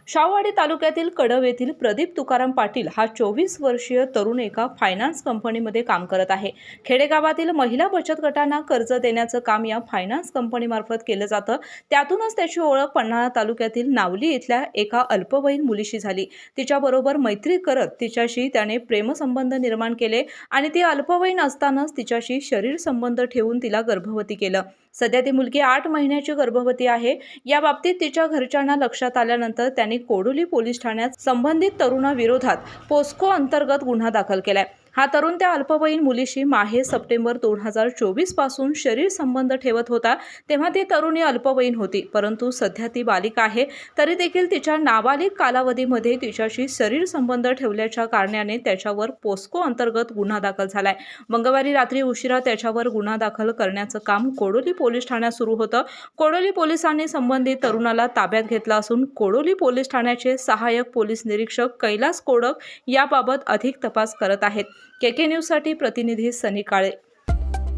शाहूवाडी तालुक्यातील कडव येथील प्रदीप तुकाराम पाटील हा 24 वर्षीय तरुण एका फायनान्स कंपनीमध्ये काम करत आहे। खेडेगावातील महिला बचत गटांना कर्ज देण्याचं काम या फायनान्स कंपनीमार्फत केलं जातं। त्यातूनच त्याची ओळख पन्हाळा तालुक्यातील नावली इथल्या एका अल्पवयीन मुलीशी झाली। तिच्याबरोबर मैत्री करत तिच्याशी त्याने प्रेमसंबंध निर्माण केले आणि ती अल्पवयीन असतानाच तिच्याशी शरीर संबंध ठेवून तिला गर्भवती केलं। सध्या ती मुलगी 8 महिन्याची गर्भवती आहे। या बाबतीत तिच्या घरच्यांना लक्षात आल्यानंतर त्यांनी कोडोली पोलीस ठाण्यात संबंधित तरुणाविरोधात पोस्को अंतर्गत गुन्हा दाखल केलाय। हा तरुण त्या अल्पवयीन मुलीशी माहे सप्टेंबर 2024 पासून शरीर संबंध ठेवत होता। तेव्हा ती तरुणी अल्पवयीन होती, परंतु सध्या ती बालिका आहे, तरी देखील तिच्या नाबालिग कालावधीमध्ये तिच्याशी शरीर संबंध ठेवल्याच्या कारणाने त्याच्यावर पोस्को अंतर्गत गुन्हा दाखल झालाय। मंगळवारी रात्री उशिरा त्याच्यावर गुन्हा दाखल करण्याचं काम कोडोली पोलीस ठाण्यात सुरू होतं। कोडोली पोलिसांनी संबंधित तरुणाला ताब्यात घेतला असून कोडोली पोलीस ठाण्याचे सहाय्यक पोलीस निरीक्षक कैलास कोडक याबाबत अधिक तपास करत आहेत। केके न्यूजसाठी प्रतिनिधी सनी काळे।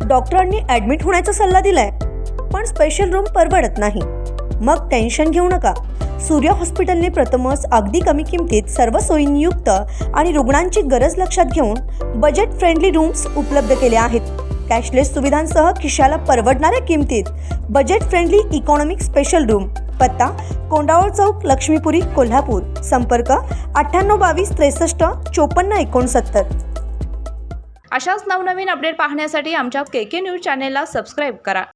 डॉक्टरांनी ॲडमिट होण्याचा सल्ला दिलाय, पण स्पेशल रूम परवडत नाही। मग टेन्शन घेऊ नका। सूर्या हॉस्पिटलने प्रथमच अगदी कमी किमतीत सर्व सोयींयुक्त आणि रुग्णांची गरज लक्षात घेऊन बजेट फ्रेंडली रूम्स उपलब्ध केले आहेत। कॅशलेस सुविधांसह खिशाला परवडणाऱ्या किमतीत budget friendly economic special room. पत्ता कोंडावळ चौक, लक्ष्मीपुरी, कोल्हापूर। संपर्क 9822 63 54 69। अशाच नवनवीन अपडेट पाहण्यासाठी आमच्या केके न्यूज चॅनेलला सबस्क्राईब करा।